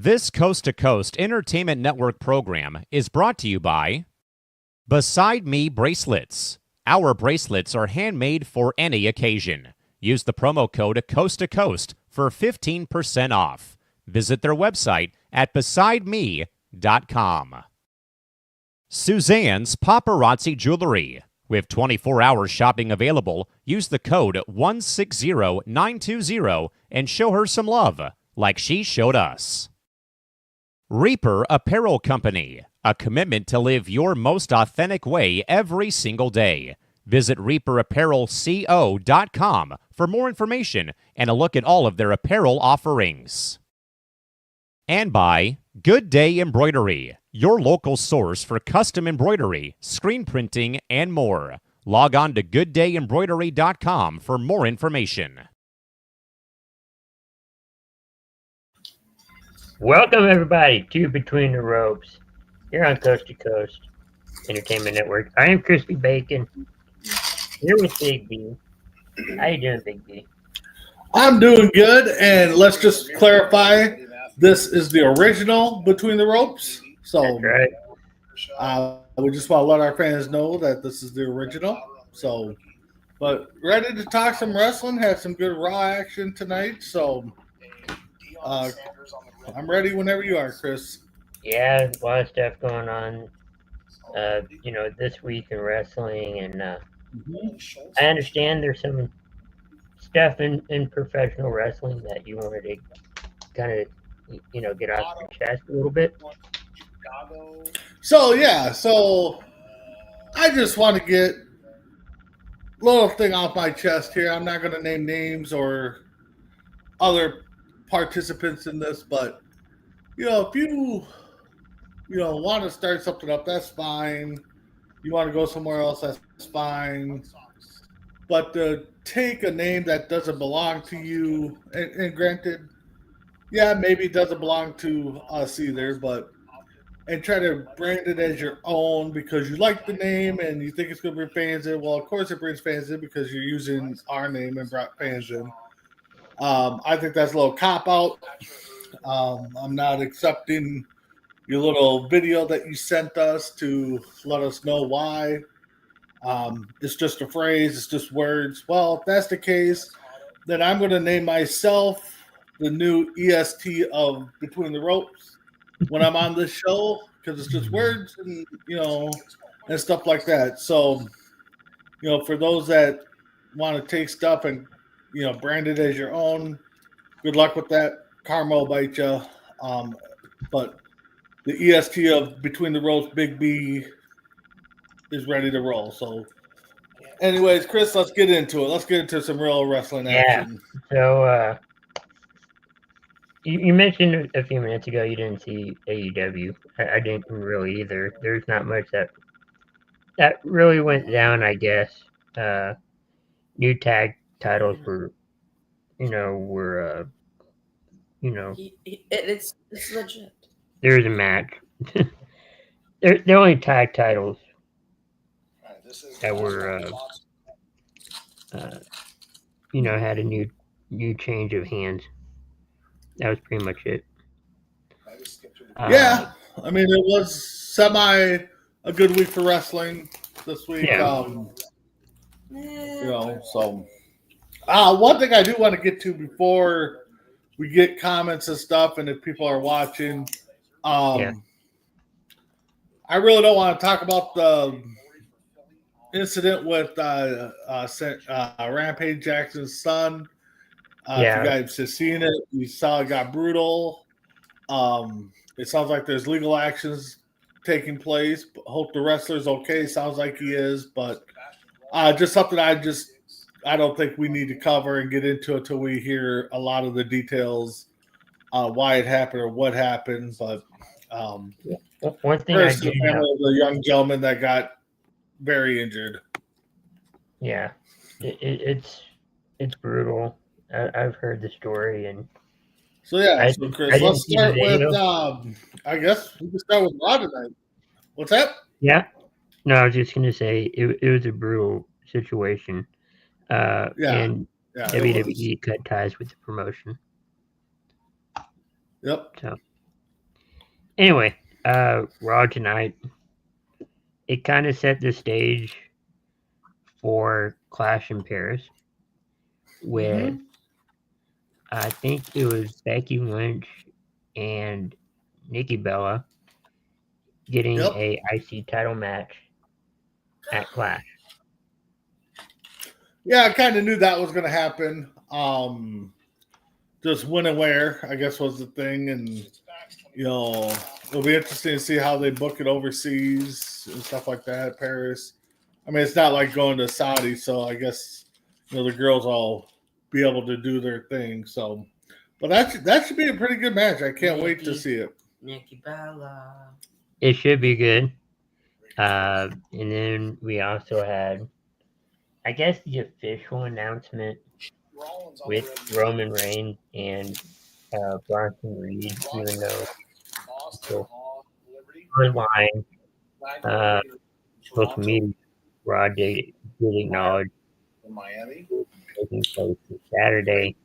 This Coast to Coast Entertainment Network program is brought to you by Beside Me Bracelets. Our bracelets are handmade for any occasion. Use the promo code Coast to Coast for 15% off. Visit their website at besideme.com. Suzanne's Paparazzi Jewelry. With 24-hour shopping available, use the code 160920 and show her some love, like she showed us. Reaper Apparel Company, a commitment to live your most authentic way every single day. Visit reaperapparelco.com for more information and a look at all of their apparel offerings. And by Good Day Embroidery, your local source for custom embroidery, screen printing, and more. Log on to gooddayembroidery.com for more information. Welcome, everybody, to Between the Ropes here on Coast to Coast Entertainment Network. I am Crispy Bacon, here with Big B. How you doing, Big B? I'm doing good, and let's just clarify, this is the original Between the Ropes. So That's right. We just want to let our fans know that this is the original. So, but ready to talk some wrestling, had some good Raw action tonight. So I'm ready whenever you are, Chris. Yeah, a lot of stuff going on, this week in wrestling, and I understand there's some stuff in professional wrestling that you wanted to kind of, get off your chest a little bit. So I just want to get a little thing off my chest here. I'm not going to name names or other participants in this, but if you want to start something up, that's fine. You want to go somewhere else, that's fine. But to take a name that doesn't belong to you, and granted, yeah, maybe it doesn't belong to us either, and try to brand it as your own because you like the name and you think it's going to bring fans in. Well, of course it brings fans in because you're using our name and brought fans in. I think that's a little cop-out. I'm not accepting your little video that you sent us to let us know why. It's just a phrase. It's just words. Well, if that's the case, then I'm going to name myself the new EST of Between the Ropes when I'm on this show because it's just words and, and stuff like that. So, for those that want to take stuff and, brand it as your own, good luck with that. Karma will bite you. But the EST of Between the Ropes, Big B, is ready to roll. So, anyways, Chris, let's get into it. Let's get into some real wrestling action. So, you mentioned a few minutes ago you didn't see AEW. I didn't really either. There's not much that really went down, I guess. New tag titles were it's legit. There's a match. They're only tag titles that were, had a new change of hands. That was pretty much it. Yeah, I mean, it was a good week for wrestling this week. Yeah. So one thing I do want to get to before we get comments and stuff, and if people are watching, I really don't want to talk about the incident with Rampage Jackson's son. If you guys have seen it, you saw it got brutal. It sounds like there's legal actions taking place. Hope the wrestler's okay. Sounds like he is, but just something I don't think we need to cover and get into until we hear a lot of the details, why it happened or what happened. But one thing first, the family of the young gentleman that got very injured. Yeah, it's brutal. I've heard the story, and so Chris, let's start with. I guess we can start with Raw tonight. What's that? Yeah, no, I was just gonna say it was a brutal situation. And WWE cut ties with the promotion. Yep. So Anyway, Raw tonight, it kind of set the stage for Clash in Paris with, I think it was Becky Lynch and Nikki Bella getting Yep. a IC title match at Clash. Yeah, I kind of knew that was going to happen. Just when and where, I guess, was the thing. And, you know, it'll be interesting to see how they book it overseas and stuff like that, Paris. I mean, it's not like going to Saudi, so I guess, you know, the girls all be able to do their thing. So, but that should be a pretty good match. I can't wait to see it. Nikki Bella. It should be good. And then we also had, I guess, the official announcement with Roman Reigns and Bronson Reed, even though online, social media, Raw did acknowledge taking place this Saturday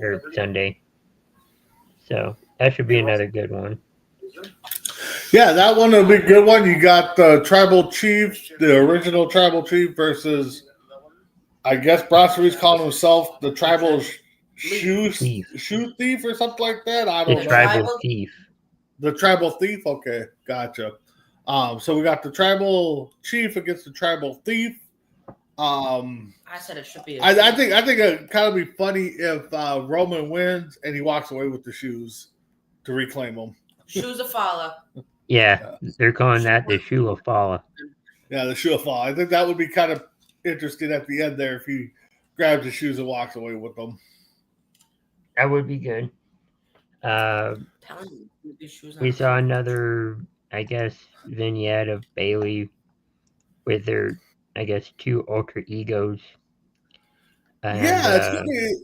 or Sunday. So that should be another good one. Yeah, that one will be a good one. You got the Tribal Chief, the original Tribal Chief versus, I guess Bronson Reed's calling himself the Tribal Shoe Thief or something like that. I don't know. Tribal Thief. The Tribal Thief? Okay, gotcha. So we got the Tribal Chief against the Tribal Thief. I said it should be. I think it'd kind of be funny if Roman wins and he walks away with the shoes to reclaim them. Shoes of Fala. Yeah, they're calling that the Shoe of Fala. Yeah, the Shoe of Fala. I think that would be kind of interesting at the end there if he grabs the shoes and walks away with them. That would be good. We saw another, I guess, vignette of Bailey with their, I guess, two alter egos. And, yeah, it's gonna be.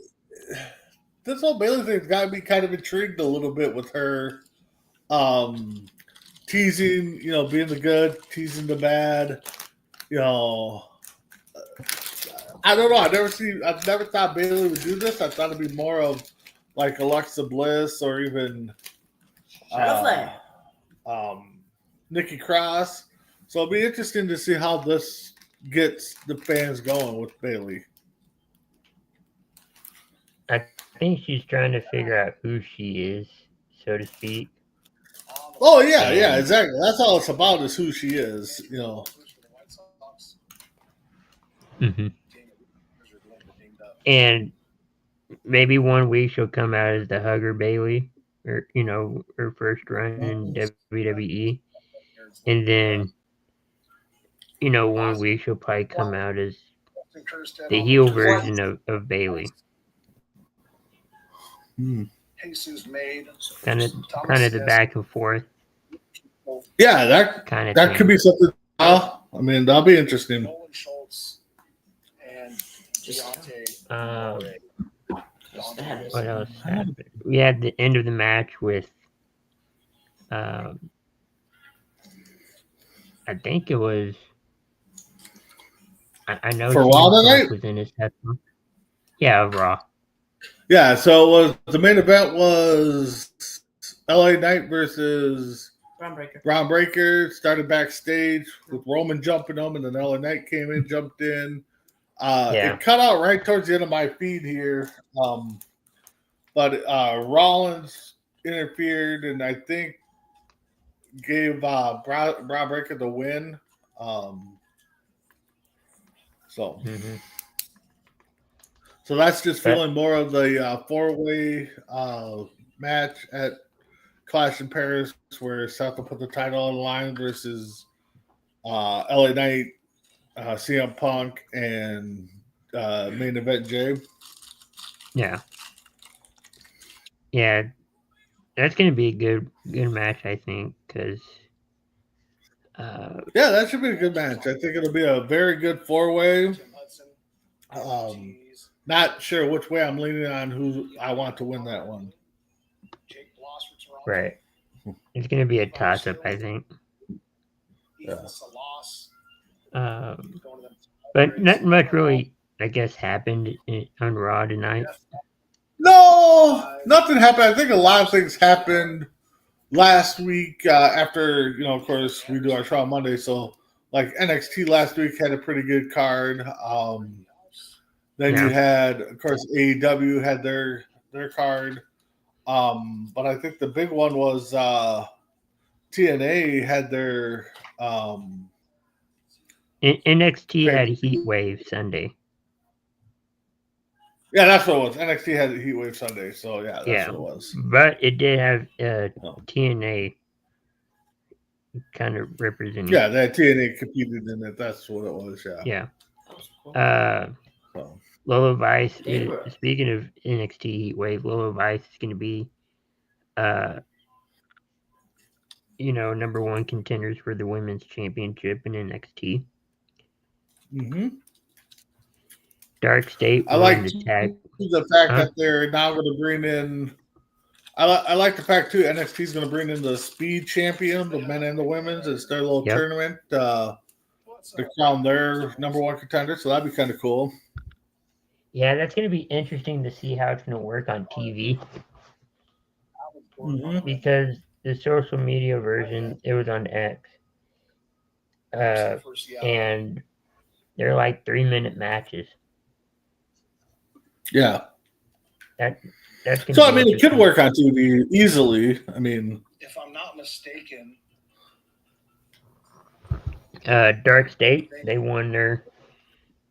This whole Bailey thing's got me kind of intrigued a little bit with her teasing, you know, being the good, teasing the bad. You know, I don't know. I've never thought Bailey would do this. I thought it'd be more of like Alexa Bliss or even Nikki Cross. So it'll be interesting to see how this gets the fans going with Bailey. I think she's trying to figure out who she is, so to speak. Oh yeah, exactly. That's all it's about is who she is, you know. Mm-hmm. And maybe one week she'll come out as the Hugger Bailey, or you know, her first run in WWE, and then you know, one week she'll probably come out as the heel version of Bailey. Kind of the back and forth. Yeah, that could be something. I mean, that'll be interesting. What else happened? We had the end of the match with, I think it was. I know for Raw tonight was in his headphone. Yeah, Raw. Yeah, so it was the main event was LA Knight versus Braun Breaker. Started backstage with Roman jumping them, and then LA Knight came in, jumped in. It cut out right towards the end of my feed here, but Rollins interfered and I think gave Braun Breaker the win. So that's just feeling more of the four-way match at Clash in Paris, where Seth will put the title on the line versus LA Knight, CM Punk, and main event Jay. Yeah, that's gonna be a good match, I think, because. Yeah, that should be a good match. I think it'll be a very good four-way. Not sure which way I'm leaning on who I want to win that one. Right. It's going to be a toss-up, I think. Yeah. But not much really, I guess, happened on Raw tonight. No, nothing happened. I think a lot of things happened last week after, of course, we do our show on Monday. So, like NXT last week had a pretty good card. Then you had, of course, AEW had their card. But I think the big one was TNA had their NXT had Heatwave Sunday. Yeah, that's what it was. NXT had Heatwave Sunday, so that's what it was. But it did have TNA kind of representing. Yeah, that TNA competed in it. That's what it was. Yeah. Lola Vice. Speaking of NXT Heatwave, Lola Vice is going to be, number one contenders for the women's championship in NXT. Mm-hmm. Dark State. I like the fact that they're now going to bring in. I like the fact too. NXT is going to bring in the Speed Champion, the men and the women's. It's their little tournament to crown their number one contender. So that'd be kind of cool. Yeah, that's going to be interesting to see how it's going to work on TV. Mm-hmm. Because the social media version, it was on X, and they're like 3-minute matches. Yeah. That's so, I mean, it could work on TV easily. I mean, if I'm not mistaken, Dark State, they won their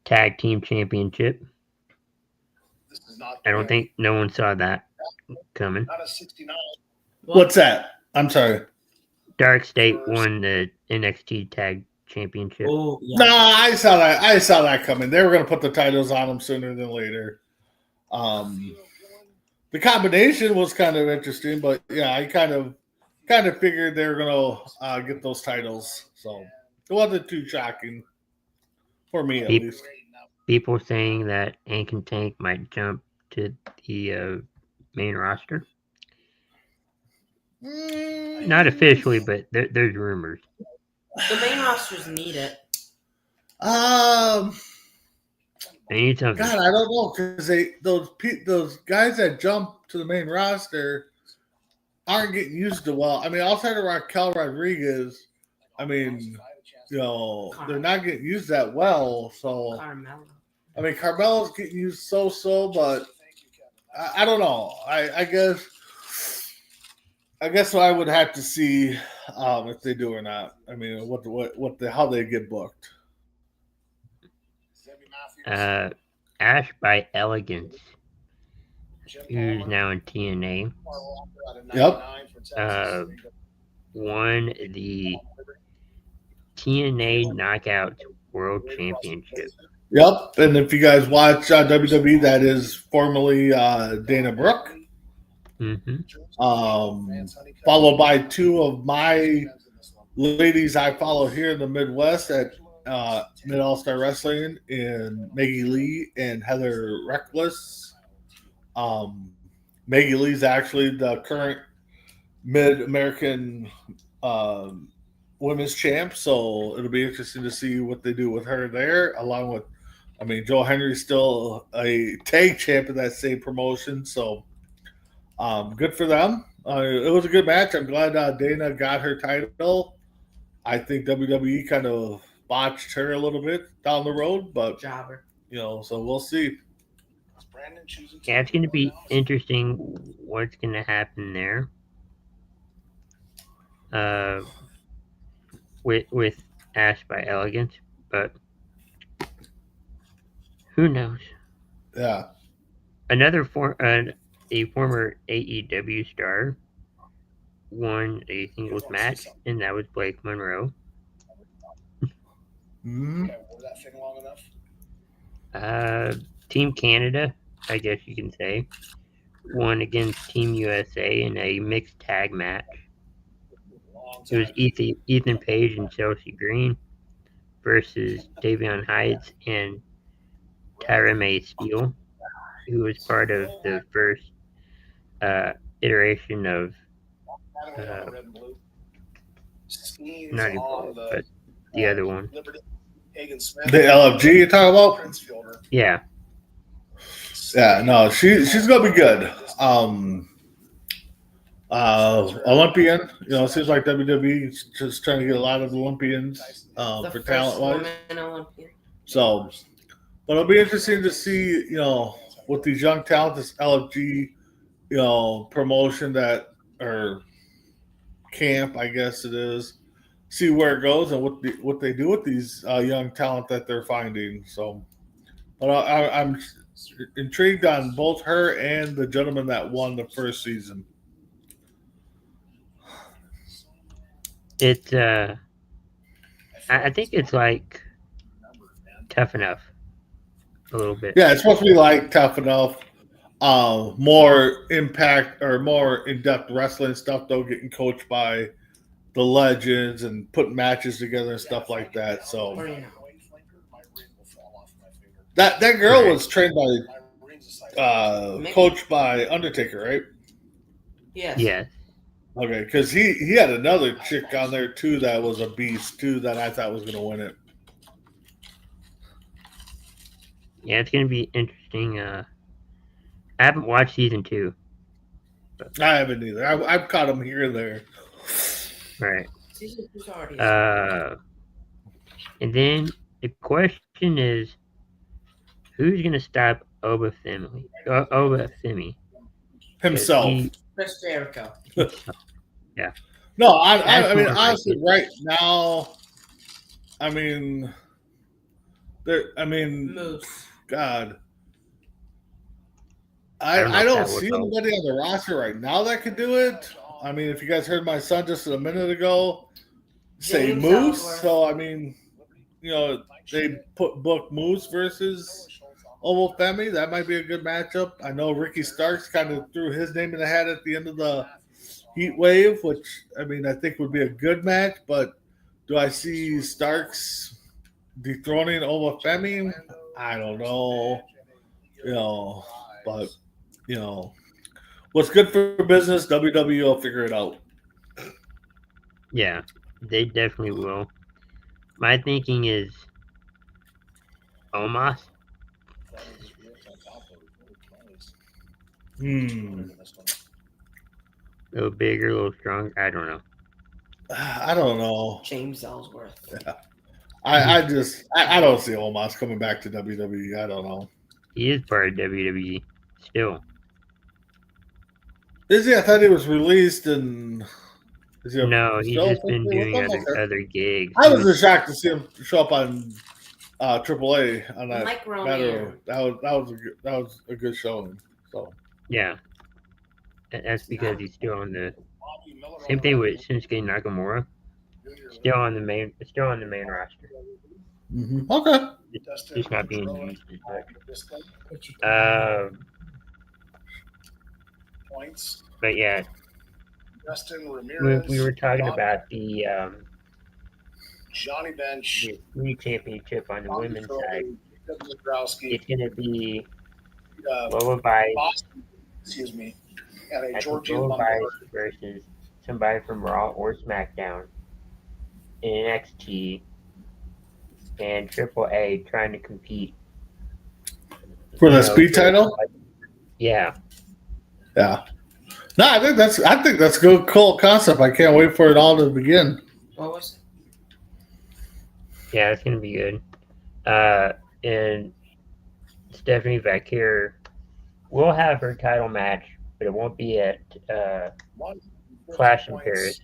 tag team championship. This is not I don't think no one saw that coming. Not a 69. What's that? I'm sorry. Dark State won the NXT tag championship. Oh, yeah. No, I saw that. I saw that coming. They were going to put the titles on them sooner than later. The combination was kind of interesting, but yeah, I kind of figured they were going to get those titles. So it wasn't too shocking for me, at least. People saying that Hank and Tank might jump to the main roster. Not officially, but there's rumors. The main rosters need it. They need something. God, I don't know, because those guys that jump to the main roster aren't getting used to well. I mean, outside of Raquel Rodriguez, I mean, they're not getting used that well. So, Carmella. I mean, Carmella's getting used so, but I don't know. I guess I would have to see if they do or not. I mean, how they get booked. Ash by Elegance, who's now in TNA. Yep. Won the TNA Knockouts World Championship. Yep. And if you guys watch WWE, that is formerly Dana Brooke. Mm-hmm. Followed by two of my ladies I follow here in the Midwest at Mid All-Star Wrestling, in Maggie Lee and Heather Reckless. Maggie Lee's actually the current Mid-American Women's Champ, so it'll be interesting to see what they do with her there, along with, I mean, Joe Henry's still a tag champ in that same promotion, so good for them. It was a good match. I'm glad Dana got her title. I think WWE kind of botched her a little bit down the road, but Jobber. So we'll see. Yeah, it's going to be interesting what's going to happen there. With Ash by Elegance, but who knows? Yeah. A former AEW star won a singles match, and that was Blake Monroe. Team Canada, I guess you can say, won against Team USA in a mixed tag match. It was Ethan Page and Chelsea Green versus Davion Heights and Tyra May Steele, who was part of the first iteration of not Evolve, but the other one. The LFG you're talking about? Yeah. Yeah, no, she's gonna be good. Olympian, it seems like WWE is just trying to get a lot of Olympians The for first talent wise. woman Olympian. So, but it'll be interesting to see, with these young talent, this LFG, promotion that or camp, I guess it is. See where it goes and what they do with these young talent that they're finding. So, but I'm intrigued on both her and the gentleman that won the first season. It's I think it's like Tough Enough a little bit. Yeah, it's supposed to be like Tough Enough, more impact or more in-depth wrestling stuff, though, getting coached by the legends and putting matches together and stuff like that. So Or, you know, that girl Right. was trained by, coached by Undertaker, right? yes. Yes. Okay, because he had another chick on there too that was a beast too that I thought was going to win it. Yeah, it's gonna be interesting. I haven't watched season 2. I haven't either. I've caught him here and there. Right. Season 2's already And then the question is, who's gonna stop Obafemi? Obafemi. Himself. Chris Jericho. No, I mean, That's honestly, what right now, I mean, Moose. God, don't know I if don't that would see help. anybody on the roster right now that could do it. I mean, if you guys heard my son just a minute ago say James Moose, Ellsworth. so I mean, they book Moose versus Obafemi. That might be a good matchup. I know Ricky Starks kind of threw his name in the hat at the end of the Heatwave, which I mean I think would be a good match. But do I see Starks dethroning Obafemi? I don't know. But what's good for business, WWE will figure it out. Yeah, they definitely will. My thinking is Omos. Hmm. A little bigger, a little stronger. I don't know. I don't know. James Ellsworth. I don't see Omos coming back to WWE. I don't know. He is part of WWE still. Is he? I thought he was released and. Is he No, he's still just been with doing them? Okay. other gigs. I was just shocked to see him show up on AAA on that Mike battle. Romeo. That was a good showing. So Yeah, that's because he's still on the same thing with Shinsuke Nakamura. Still on the main roster. okay. Just not being used as much. Points. But yeah, Justin Ramirez. we were talking about the Johnny Bench. Free Championship on the women's side. Zabrowski. It's going to be Uh, Lola Vice, Boston, excuse me. And a I think Georgia Lola Lumber. Vice versus somebody from Raw or SmackDown in NXT, and Triple A trying to compete For the speed title? Yeah, Yeah. No, I think that's a good, cool concept. I can't wait for it all to begin. What was it? yeah, it's gonna be good. And Stephanie Vaquer will have her title match, but it won't be at Clash in Paris.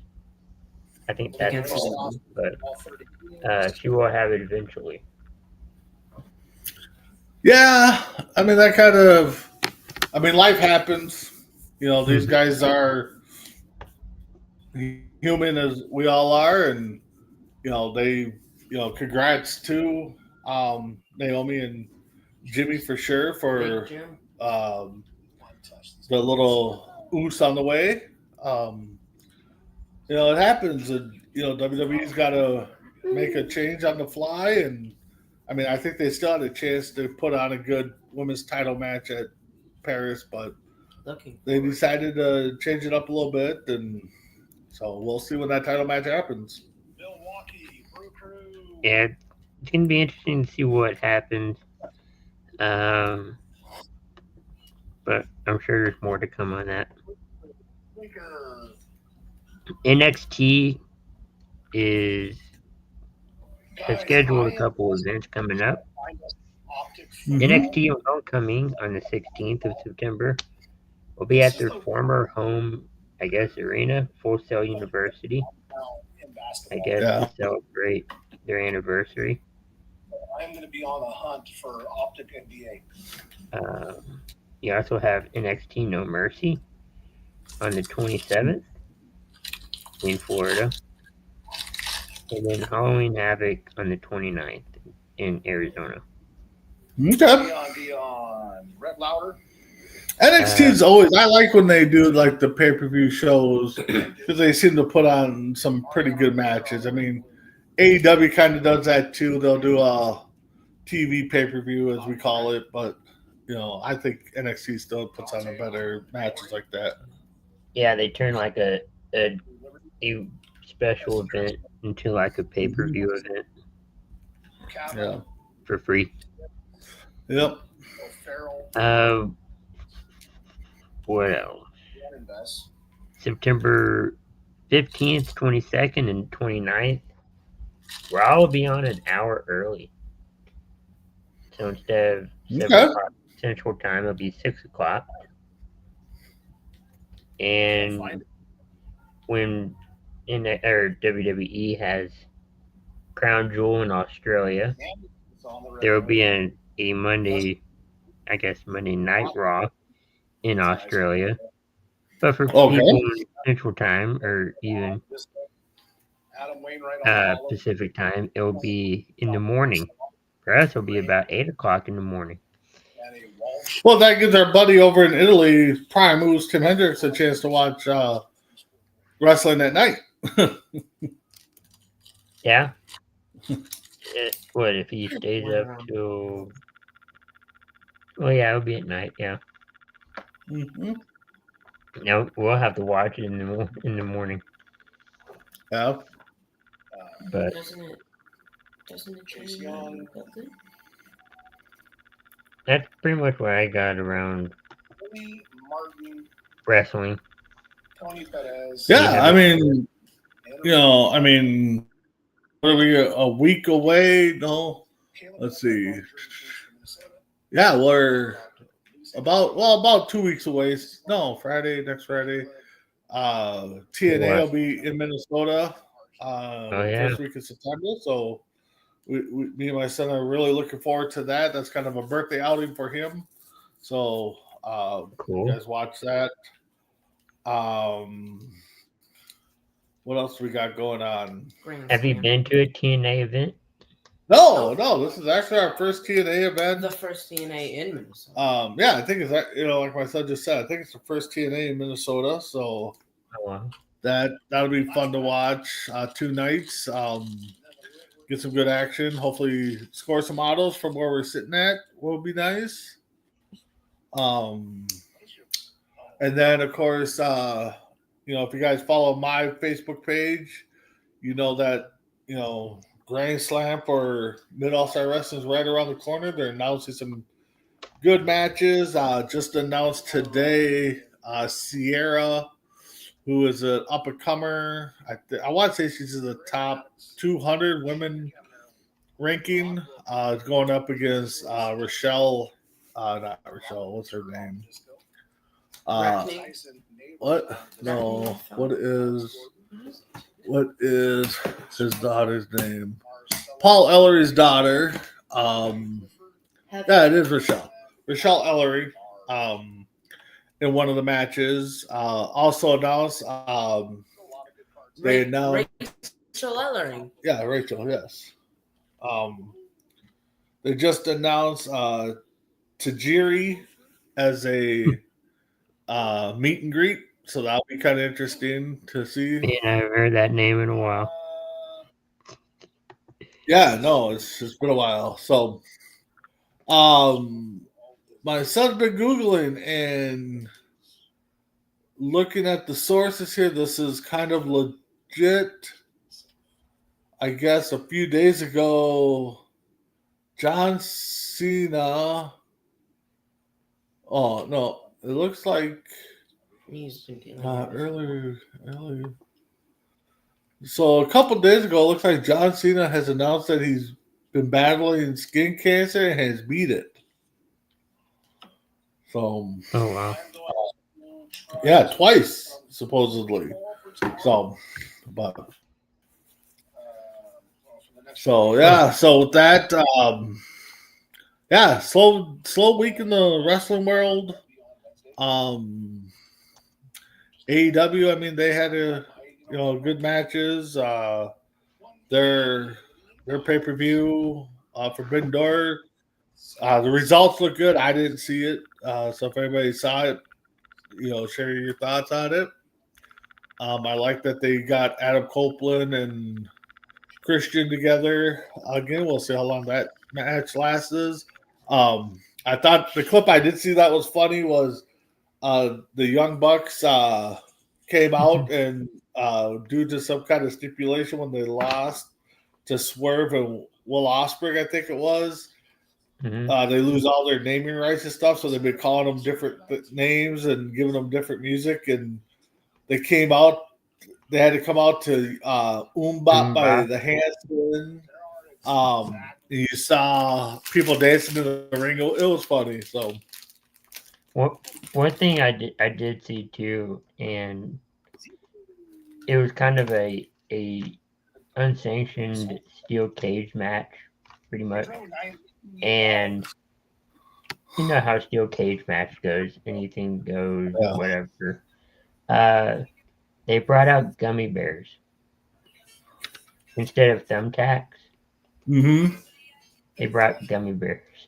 I think that's Against all, who? but she will have it eventually. Yeah, I mean life happens. These guys are human as we all are, and congrats to Naomi and Jimmy for sure for Big Jim. the little oos on the way. It happens, and WWE's got to make a change on the fly, and I mean I think they still had a chance to put on a good women's title match at Paris, but they decided to change it up a little bit, and so we'll see when that title match happens. Milwaukee, Brew Crew. Yeah, it's gonna be interesting to see what happens. but I'm sure there's more to come on that. NXT has scheduled a couple events coming up. NXT Homecoming on the 16th of September will be at their former home, I guess, arena, Full Sail University, I guess, to celebrate their anniversary. I'm going to be on the hunt for Optic NBA. You also have NXT No Mercy on the 27th in Florida. And then Halloween Havoc on the 29th in Arizona. Okay. Dion. Brett Lauder. NXT's always, I like when they do like the pay-per-view shows because they seem to put on some pretty good matches. I mean, AEW kind of does that too. They'll do a TV pay-per-view, as we call it, but I think NXT still puts on a better matches like that. Yeah, they turn like a special event into like a pay-per-view event. Yeah. For free. Yep. What else? September 15th, 22nd, and 29th. Raw will be on an hour early. So instead of 7 o'clock Central Time, it'll be 6 o'clock. And when WWE has Crown Jewel in Australia, there will be a Monday Night Raw in Australia. But for people in Central Time or even Pacific Time, it will be in the morning. For us, it'll be about 8 o'clock in the morning. Well, that gives our buddy over in Italy, Prime Moves Tim Hendricks, a chance to watch wrestling at night. Yeah. What if he stays up till? Well, yeah, it'll be at night. Yeah. Mm-hmm. No, we'll have to watch it in the morning. Yeah. But doesn't it change good? that's pretty much what I got around wrestling. Yeah, I mean, what are we, a week away? No, let's see. Yeah, we're about 2 weeks away. No, next Friday. TNA will be in Minnesota first week of September. So me and my son are really looking forward to that. That's kind of a birthday outing for him. So cool. You guys watch that. What else we got going on? Have you been to a TNA event? No. This is actually our first TNA event. The first TNA in Minnesota. Yeah, I think it's like my son just said. I think it's the first TNA in Minnesota. So that'll be fun to watch. 2 nights. Get some good action. Hopefully, score some autos from where we're sitting at. Will be nice. And then of course, if you guys follow my Facebook page, you know that Grand Slam for Mid All-Star Wrestling is right around the corner. They're announcing some good matches. Just announced today, Sierra, who is an up-and-comer. I want to say she's in the top 200 women ranking. Going up against Rochelle. Not Rochelle. What's her name? What? No. What is his daughter's name? Paul Ellery's daughter. Yeah, it is Rochelle. Rochelle Ellery. In one of the matches. Also announced. They announced Rachel Ellery. Yeah, Rachel. Yes. They just announced Tajiri as a meet and greet. So that'll be kind of interesting to see. Yeah, I haven't heard that name in a while. Yeah, no, it's been a while. So, my son's been Googling and looking at the sources here. This is kind of legit. I guess a few days ago, John Cena. Oh, no. looks like He's earlier. So a couple days ago, it looks like John Cena has announced that he's been battling skin cancer and has beat it. So, Oh wow. yeah, twice supposedly. So, but so yeah, so with that, yeah, slow week in the wrestling world. AEW, I mean, they had good matches. Their pay-per-view, Forbidden Door. The results look good. I didn't see it, so if anybody saw it, share your thoughts on it. I like that they got Adam Copeland and Christian together again. We'll see how long that match lasts. I thought the clip I did see that was funny was the Young Bucks came out and due to some kind of stipulation when they lost to Swerve and Will Ospreay, I think it was, they lose all their naming rights and stuff, so they've been calling them different names and giving them different music, and they came out. They had to come out to Umbop by the Hanson. You saw people dancing in the ring. It was funny. So, one thing I did see too, and it was kind of a unsanctioned steel cage match, pretty much. And you know how steel cage match goes. Anything goes, whatever. They brought out gummy bears instead of thumbtacks. Mm-hmm. They brought gummy bears.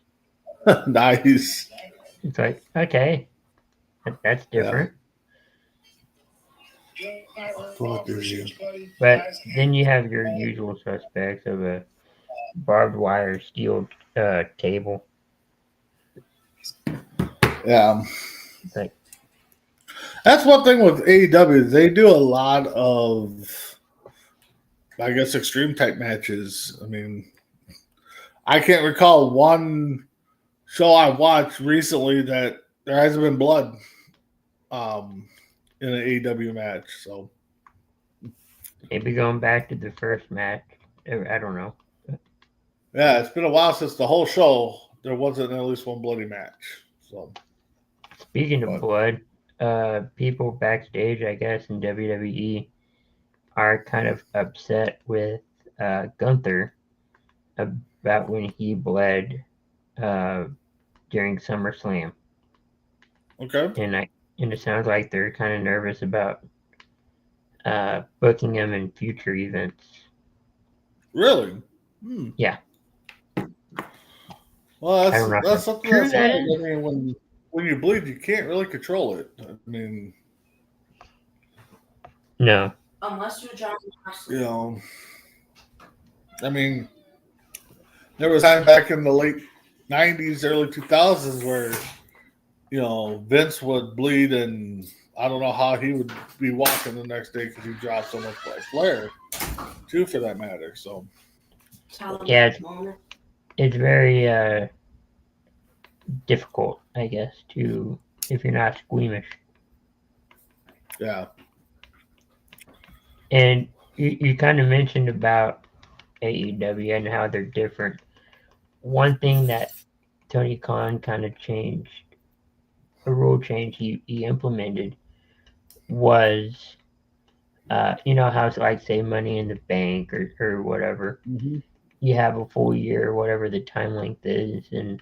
Nice. It's like, okay, that's different. But then you have your usual suspects of a barbed wire steel table. Yeah. Like, that's one thing with AEW. They do a lot of, I guess, extreme type matches. I mean, I can't recall one show I watched recently that there hasn't been blood in an AEW match. So maybe going back to the first match. I don't know. Yeah, it's been a while since the whole show there wasn't at least one bloody match. So speaking of blood, people backstage, I guess, in WWE are kind of upset with Gunther about when he bled during SummerSlam. Okay. And it sounds like they're kind of nervous about booking him in future events. Really? Yeah. Well, that's something that's hard. I mean, when you bleed, you can't really control it. I mean, no. Unless you're John Moxley. You know, I mean, there was time back in the late 90s, early 2000s where, Vince would bleed and I don't know how he would be walking the next day because he dropped so much like Flair, too, for that matter. So, yeah, it's very difficult, I guess, if you're not squeamish. Yeah. And you kind of mentioned about AEW and how they're different. One thing that Tony Khan kind of changed, a rule change he implemented was, how it's like, say, Money in the Bank or whatever. Mm-hmm. You have a full year, whatever the time length is, and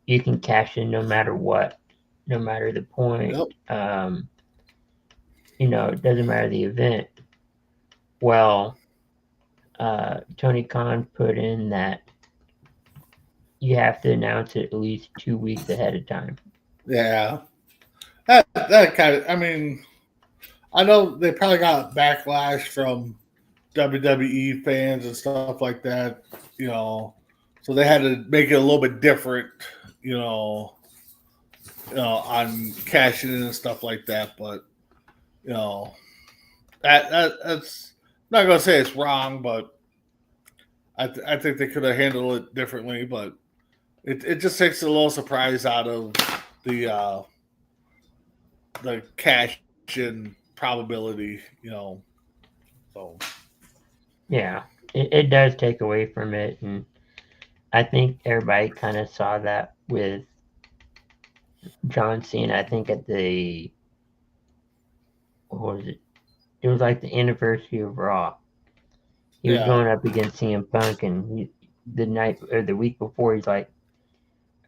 you can cash in no matter what, no matter the point. Yep. It doesn't matter the event. Well, Tony Khan put in that you have to announce it at least 2 weeks ahead of time. Yeah. That kind of, I mean, I know they probably got backlash from WWE fans and stuff like that, so they had to make it a little bit different, on cashing in and stuff like that. But, that's not going to say it's wrong, but I think they could have handled it differently. But it just takes a little surprise out of the the cash in probability, So Yeah, it does take away from it, and I think everybody kind of saw that with John Cena. I think at what was it? It was like the anniversary of Raw. He was yeah, going up against CM Punk, and the night or the week before, he's like,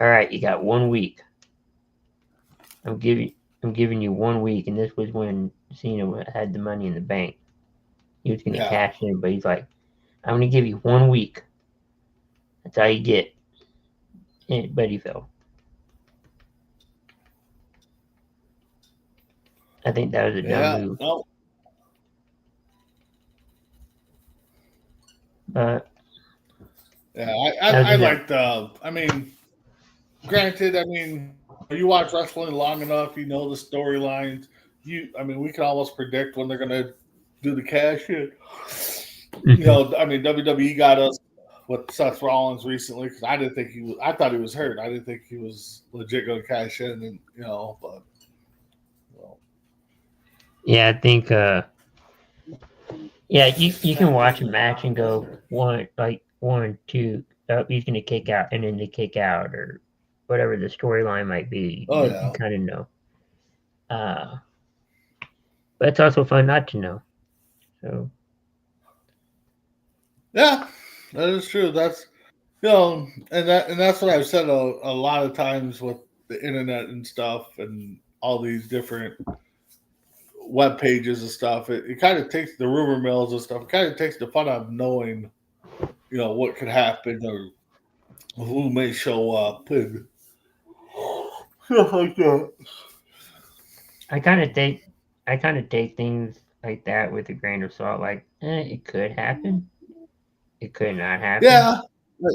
"All right, you got 1 week. I'm giving you 1 week." And this was when Cena had the Money in the Bank. He was going to yeah, cash in, but he's like, "I'm going to give you 1 week. That's all you get." But he fell. I think that was a dumb yeah. move. No, But yeah. that I was a like the. I mean, granted, I mean, you watch wrestling long enough, you know the storylines. We can almost predict when they're gonna do the cash in. I mean, WWE got us with Seth Rollins recently because I didn't think he was. I thought he was hurt. I didn't think he was legit going to cash in, and but. Yeah, I think. Yeah, you can watch a match and go 1, 2. Oh, he's gonna kick out, and then they kick out, or whatever the storyline might be. Oh You yeah, kind of know. But it's also fun not to know. So yeah, that is true. That's and that's what I've said a lot of times with the internet and stuff, and all these different web pages and stuff. It kind of takes the rumor mills and stuff. It kind of takes the fun out of knowing, what could happen or who may show up and stuff like that. I kind of take things like that with a grain of salt. Like, it could happen. It could not happen. Yeah, but,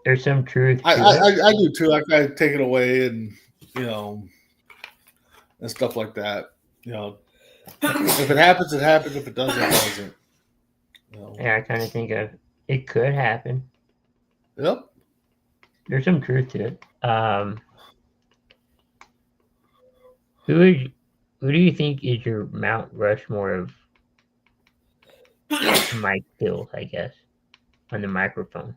There's some truth to it. I do too. I kind of take it away and and stuff like that. If it happens, it happens. If it doesn't, it doesn't. Yeah, I kind of think of it could happen. Yep. There's some truth to it. Who do you think is your Mount Rushmore of mic skills? I guess on the microphone.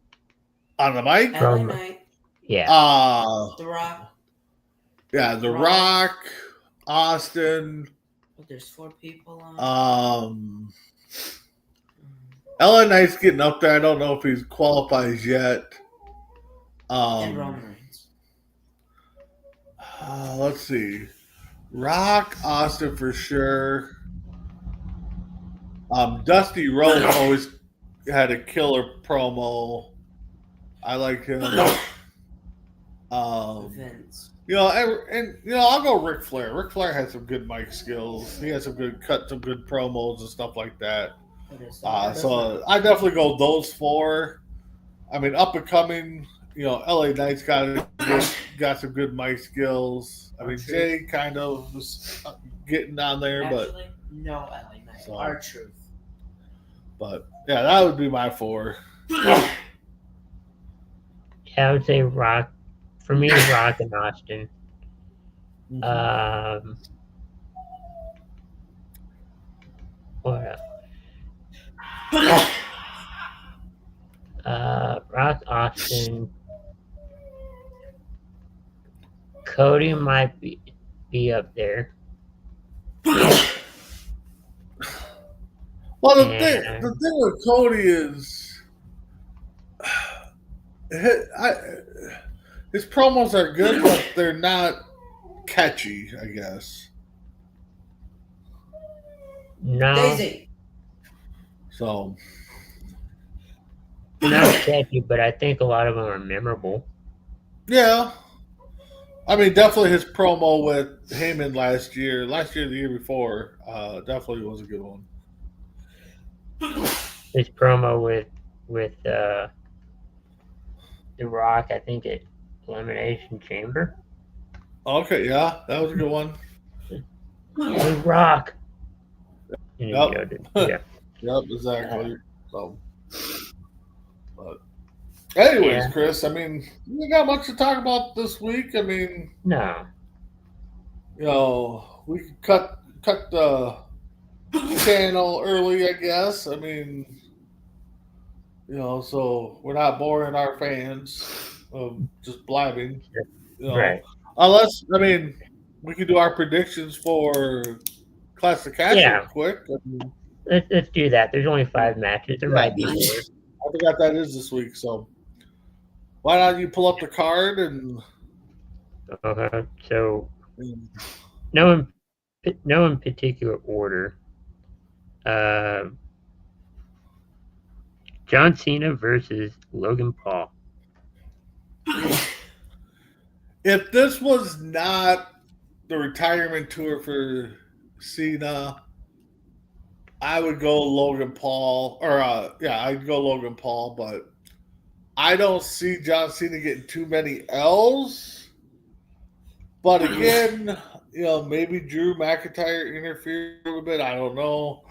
On the mic? LA Knight, Yeah. The Rock. Yeah, The Rock, Austin. There's 4 people on. LA Knight's getting up there. I don't know if he qualifies yet. And Roman Reigns. Let's see. Rock, Austin for sure. Dusty Rhodes always had a killer promo. I like him. Vince. I'll go Ric Flair. Ric Flair has some good mic skills. He has some good promos and stuff like that. So I definitely go those 4. I mean, up and coming. LA Knight's got some good mic skills. I mean, Jay kind of was getting down there, Actually, no LA Knight. So, R-Truth. But yeah, that would be my 4. Yeah, I would say Rock. For me, Rock and Austin. What else? Rock, Austin. Cody might be up there. Well, the thing with Cody is, his promos are good, but they're not catchy, I guess. No, Daisy. So, not catchy, but I think a lot of them are memorable. yeah. I mean, definitely his promo with Heyman last year, the year before, definitely was a good one. His promo with The Rock, I think at Elimination Chamber. Okay, yeah, that was a good one. The Rock. And, Yep. Yeah. Yep, exactly. So, but anyways, Yeah. Chris, I mean, we got much to talk about this week. I mean, No. we could cut the channel early, I guess. I mean, so we're not boring our fans of just blabbing. Right. Unless, I mean, we could do our predictions for Clash of Cash real Yeah. quick. I mean, Let's do that. There's only 5 matches. There might be more. I forgot that is this week, so why don't you pull up the card and So no in particular order. John Cena versus Logan Paul. if this was not the retirement tour for Cena, I would go Logan Paul, I'd go Logan Paul, but I don't see John Cena getting too many L's. But again, maybe Drew McIntyre interfered a little bit. I don't know.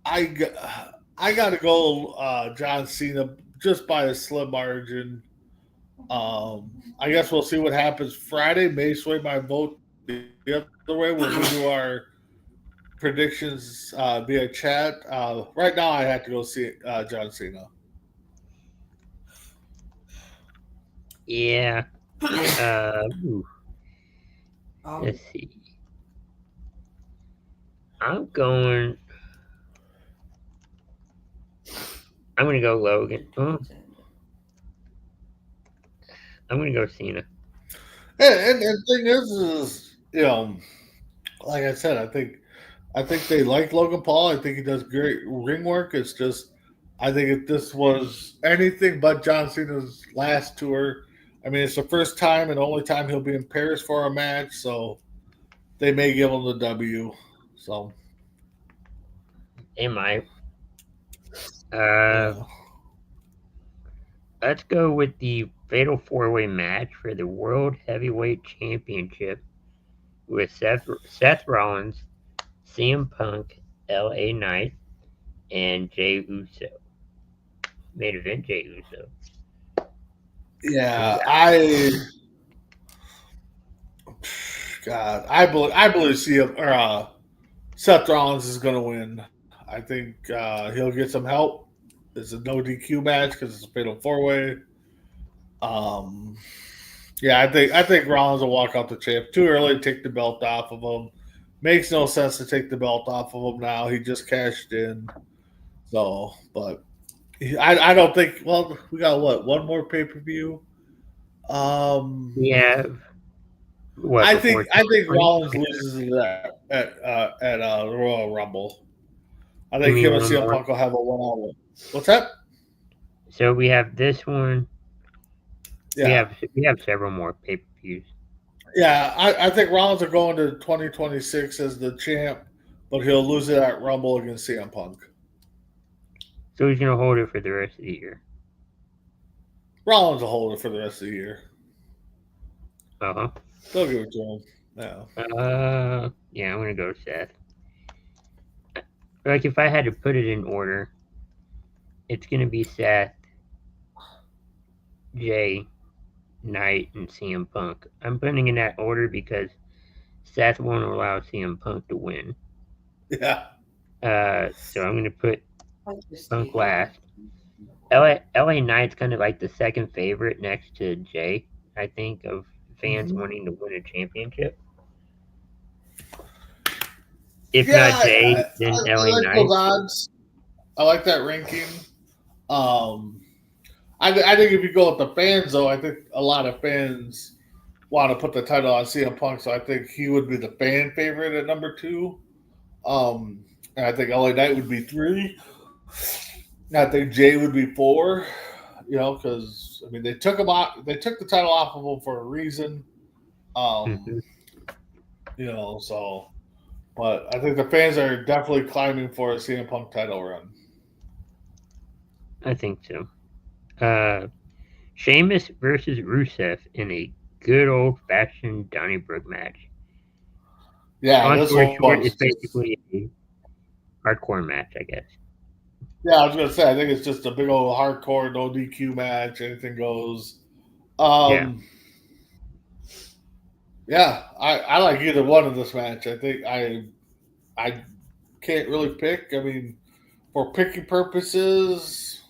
I got to go John Cena just by a slim margin. I guess we'll see what happens Friday. May sway my vote the other way when we do our predictions via chat. Right now, I have to go see John Cena. Yeah. Let's see. I'm going to go Logan. Oh. I'm going to go Cena. And the thing is, like I said, I think they like Logan Paul. I think he does great ring work. It's just, I think if this was anything but John Cena's last tour, I mean, it's the first time and only time he'll be in Paris for a match, so they may give him the W. So, They might. Let's go with the Fatal 4-Way match for the World Heavyweight Championship with Seth Rollins, CM Punk, LA Knight, and Jey Uso. Main event, Jey Uso. Yeah, I believe Seth Rollins is going to win. I think he'll get some help. It's a no DQ match because it's a fatal 4-way. I think Rollins will walk out the champ. Too early to take the belt off of him. Makes no sense to take the belt off of him now. He just cashed in. So, but I don't think. Well, we got one more pay-per-view. We have. What, I think Rollins loses that at Royal Rumble. I think him and CM Punk will have a one-on-one. What's that? So we have this one. Yeah. We have several more pay-per-views. Yeah, I think Rollins will go into 2026 as the champ, but he'll lose it at Rumble against CM Punk. So he's going to hold it for the rest of the year. Rollins will hold it for the rest of the year. Uh-huh. They'll give it to him. Yeah, I'm going to go Seth. Like, if I had to put it in order, it's going to be Seth, Jay, Knight, and CM Punk. I'm putting in that order because Seth won't allow CM Punk to win. Yeah. So I'm going to put Punk last. LA Knight's kind of like the second favorite next to Jay, I think, of fans wanting to win a championship. If not Jay, then LA like Knight. Those odds. I like that ranking. I think if you go with the fans, though, I think a lot of fans want to put the title on CM Punk, so I think he would be the fan favorite at number 2. And I think LA Knight would be 3. I think Jay would be 4. Because I mean they took him out. They took the title off of him for a reason. So. But I think the fans are definitely climbing for a CM Punk title run. I think so. Sheamus versus Rusev in a good old-fashioned Donnybrook match. Yeah, this one is basically a hardcore match, I guess. Yeah, I was going to say, I think it's just a big old hardcore, no DQ match. Anything goes. Yeah, I like either one of this match. I think I can't really pick. I mean, for picking purposes,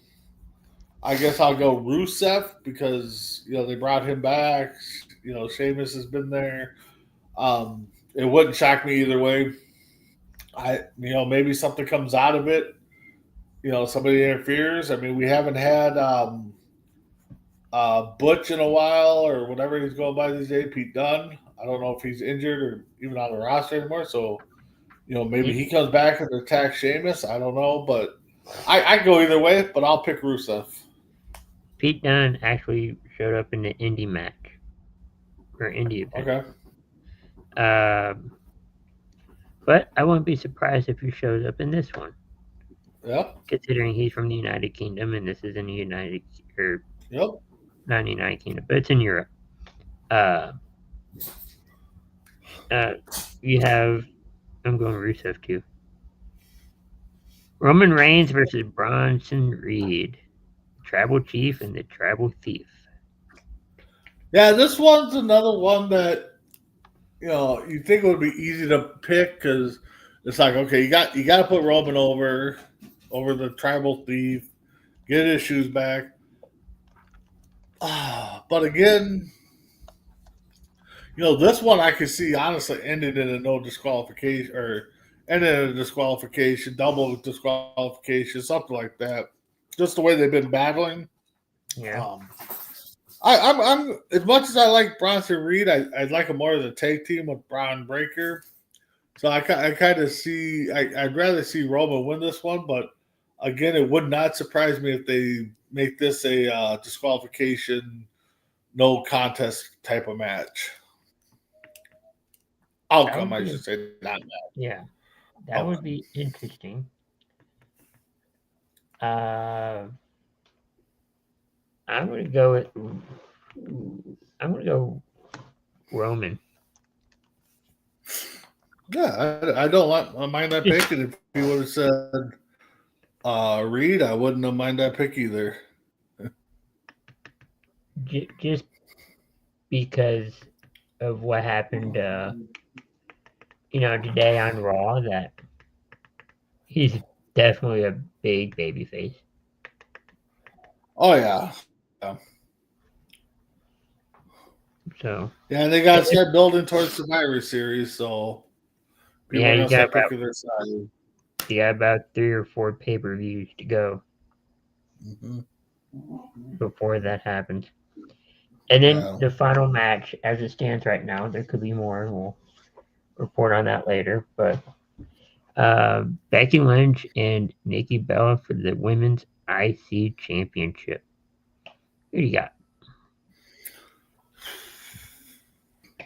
I guess I'll go Rusev because they brought him back. Sheamus has been there. It wouldn't shock me either way. Maybe something comes out of it. Somebody interferes. I mean, we haven't had Butch in a while or whatever he's going by these days. Pete Dunne. I don't know if he's injured or even on the roster anymore. So, maybe he comes back and attacks Sheamus. I don't know, but I go either way. But I'll pick Rusev. Pete Dunne actually showed up in the indie match or indie event. Okay. But I wouldn't be surprised if he shows up in this one. Yep. Considering he's from the United Kingdom and this is in the Yep. Not the United Kingdom, but it's in Europe. You have, I'm going Rusev too. Roman Reigns versus Bronson Reed, Tribal Chief and the Tribal Thief. Yeah, this one's another one that you think it would be easy to pick because it's like, okay, you got to put Roman over the Tribal Thief, get his shoes back. But again, this one I could see honestly ended in a no disqualification or ended in a disqualification, double disqualification, something like that. Just the way they've been battling. Yeah. I'm as much as I like Bronson Reed, I'd like him more as a tag team with Braun Breaker. So I kind of see I'd rather see Roman win this one, but again, it would not surprise me if they make this a disqualification, no contest type of match. Outcome, I should say, not match. Yeah, that would be interesting. I'm gonna go Roman. Yeah, I don't mind that pick. And if he would have said Reed, I wouldn't have mind that pick either. Just because of what happened, today on Raw, that he's definitely a big babyface. Oh yeah. So yeah, they got to start building towards Survivor Series. So yeah, you got about 3 or 4 pay-per-views to go before that happens. And then the final match, as it stands right now, there could be more, and we'll report on that later. But Becky Lynch and Nikki Bella for the Women's IC Championship. Who do you got?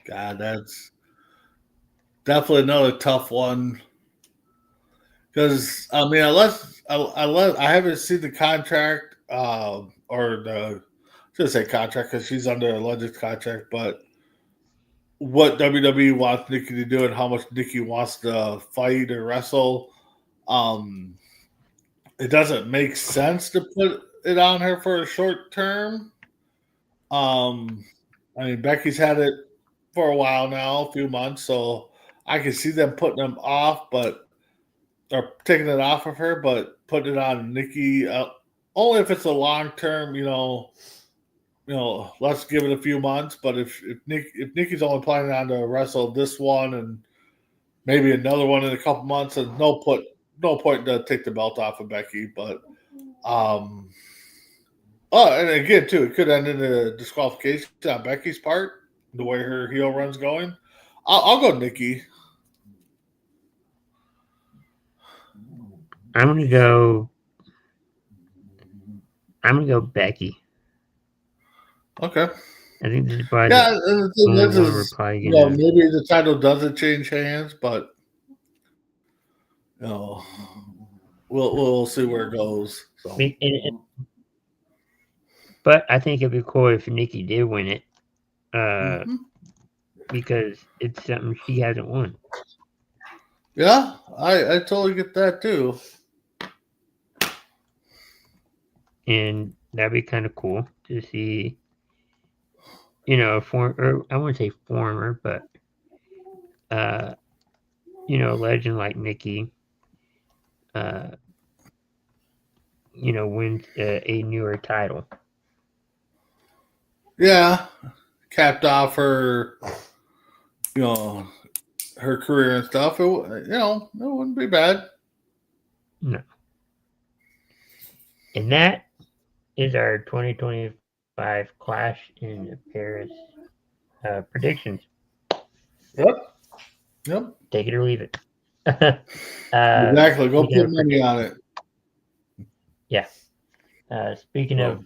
God, that's definitely another tough one. Because I mean, I haven't seen the contract or the. I should say contract because she's under a alleged contract, but what WWE wants Nikki to do and how much Nikki wants to fight or wrestle, it doesn't make sense to put it on her for a short term. I mean, Becky's had it for a while now, a few months, so I can see them putting them off, or taking it off of her, but putting it on Nikki only if it's a long term, let's give it a few months. But if Nikki's only planning on to wrestle this one and maybe another one in a couple months, and no point to take the belt off of Becky. But and again too, it could end in a disqualification on Becky's part, the way her heel run's going. I'll go Nikki. I'm gonna go Becky. Okay. I think this is probably maybe the title doesn't change hands, but we'll see where it goes. So. But I think it'd be cool if Nikki did win it, because it's something she hasn't won. Yeah, I totally get that too. And that'd be kind of cool to see you know, I wouldn't say former, but you know, a legend like Nikki, uh, you know, wins a newer title. Yeah, capped off her, her career and stuff. It wouldn't be bad. No. And that is our 2025 Clash in Paris predictions. Yep. Take it or leave it. Exactly. Go put money on it. Yeah. Speaking of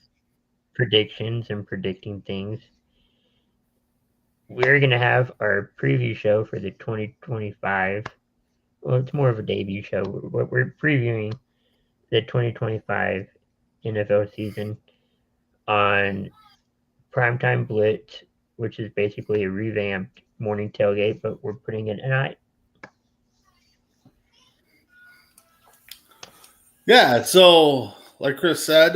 predictions and predicting things, we're going to have our preview show for the 2025. Well, it's more of a debut show. We're previewing the 2025 NFL season on Primetime Blitz, which is basically a revamped morning tailgate, but we're putting it at night. Yeah, so like Chris said,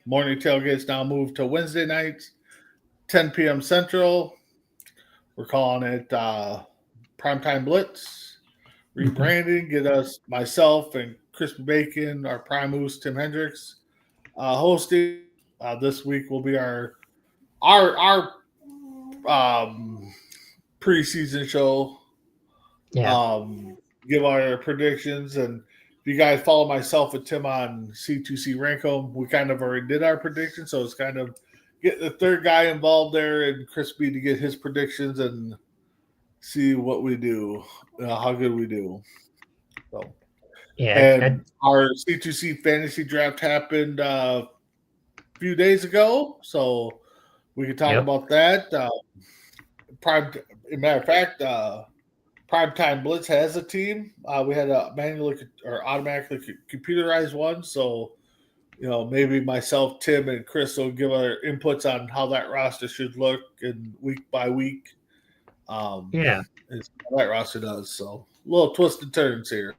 morning tailgates now moved to Wednesday nights, 10 p.m. Central. We're calling it Primetime Blitz. Rebranding, get us, myself and Chris Bacon, our Primus, Tim Hendricks, hosting. This week will be our preseason show. Yeah. Give our predictions, and if you guys follow myself and Tim on C2C Rancom, we kind of already did our predictions, so it's kind of get the third guy involved there and Crispy to get his predictions and see what we do, how good we do. So, Yeah. and our C2C fantasy draft happened a few days ago, so we can talk about that. As a matter of fact, Primetime Blitz has a team. We had a manually or automatically computerized one, so maybe myself, Tim, and Chris will give our inputs on how that roster should look and week by week. Yeah, how that roster does. So a little twists and turns here.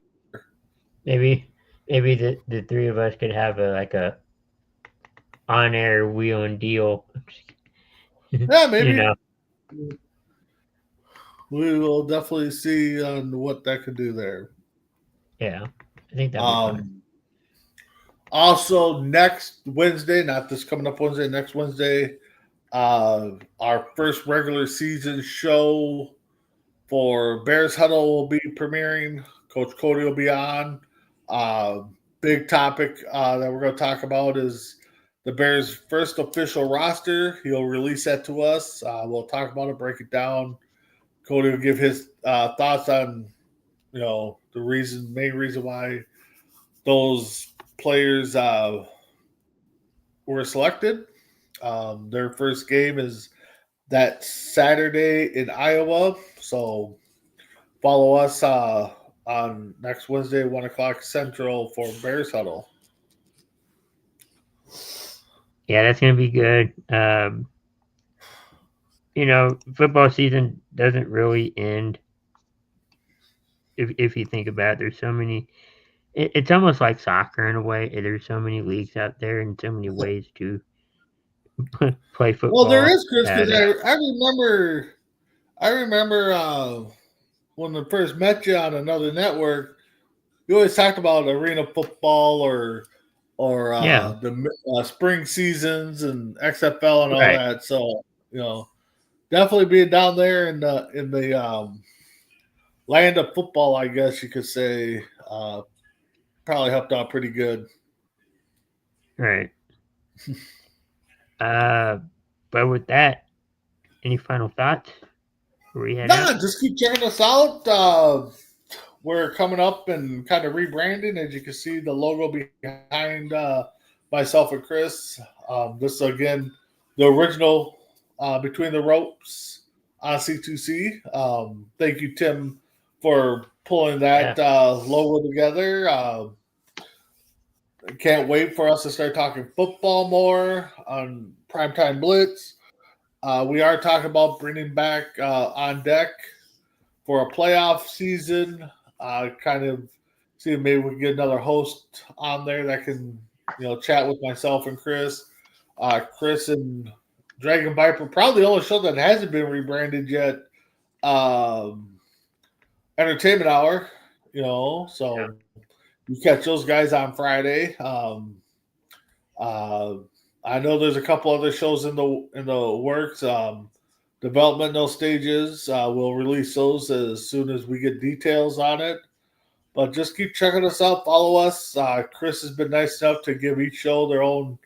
maybe the three of us could have a on-air wheel and deal. Yeah, maybe. You know. We will definitely see on what that could do there. Yeah, I think that'd be fun. Also, next Wednesday, not this coming up Wednesday, next Wednesday, our first regular season show for Bears Huddle will be premiering. Coach Cody will be on. Big topic that we're going to talk about is the Bears' first official roster. He'll release that to us. We'll talk about it, break it down. Cody will give his thoughts on, the main reason why those players were selected. Their first game is that Saturday in Iowa. So follow us on next Wednesday, 1 o'clock Central for Bears Huddle. Yeah, that's going to be good. Football season doesn't really end. If you think about it, there's so many. It's almost like soccer in a way. There's so many leagues out there and so many ways to play football. Well, there is, Chris, because I remember when I first met you on another network, you always talked about arena football or the spring seasons and XFL and all that. So definitely being down there in the land of football, I guess you could say, probably helped out pretty good. Right. But with that, any final thoughts? Just keep checking us out. We're coming up and kind of rebranding. As you can see, the logo behind myself and Chris. This is, again, the original Between the Ropes on C2C. Thank you, Tim, for pulling that logo together. Can't wait for us to start talking football more on Primetime Blitz. We are talking about bringing back On Deck for a playoff season. Kind of see if maybe we can get another host on there that can, chat with myself and Chris. Chris and Dragon Viper, probably the only show that hasn't been rebranded yet. Entertainment Hour, so you catch those guys on Friday. I know there's a couple other shows in the works. Developmental stages. We'll release those as soon as we get details on it. But just keep checking us out. Follow us. Chris has been nice enough to give each show their own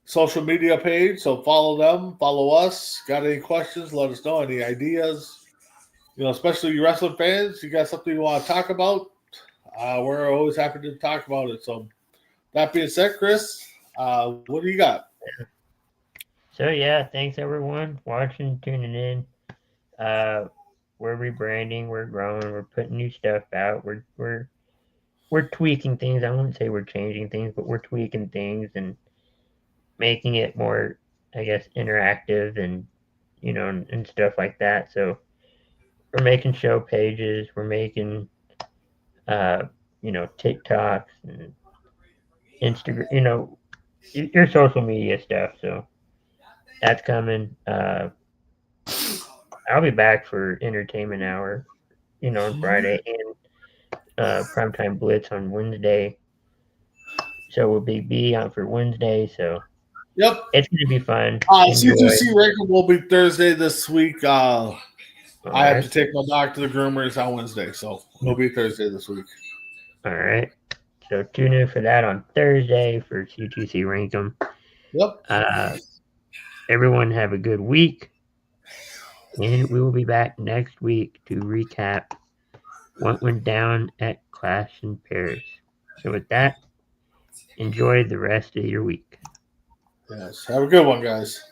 social media page. So follow them. Follow us. Got any questions? Let us know. Any ideas? Especially you wrestling fans. You got something you want to talk about? We're always happy to talk about it. So that being said, Chris, what do you got? So yeah, thanks everyone watching, tuning in. We're rebranding, we're growing, we're putting new stuff out. We're tweaking things. I wouldn't say we're changing things, but we're tweaking things and making it more, I guess, interactive and and stuff like that. So we're making show pages, we're making TikToks and Instagram, your social media stuff. So that's coming. I'll be back for Entertainment Hour, on Friday, and Primetime Blitz on Wednesday. So we'll be on for Wednesday. So yep, it's going to be fun. C2C Rankin will be Thursday this week. I have to take my dog to the groomers on Wednesday, so it'll be Thursday this week. All right. So tune in for that on Thursday for C2C Rankin. Yep. Everyone have a good week. And we will be back next week to recap what went down at Clash in Paris. So with that, enjoy the rest of your week. Yes. Have a good one, guys.